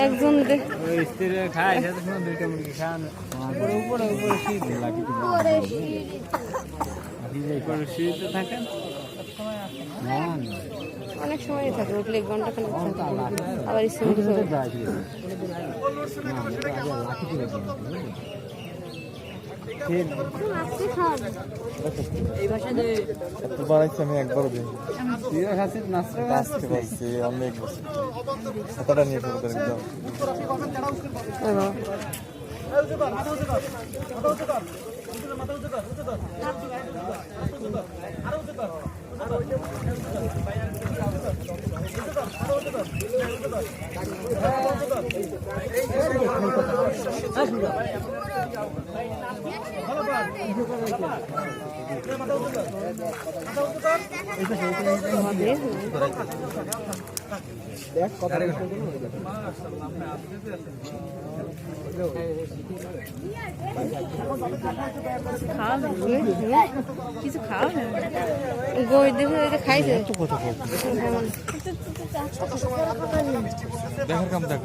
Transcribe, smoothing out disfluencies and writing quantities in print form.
একজন স্ত্রী খায় দুইটা মুরগি খান উপরে উপরে শীত লাগে শীত থাকেন অনেক সময় থাকে উঠলে 1 ঘন্টা খানিক থাকে আবার স্কুল আমি একবারও দিই অনেক কতটা নিয়ে একদম কিছু খাওয়া গই দেখে খাইছে দেখার কাম দেখ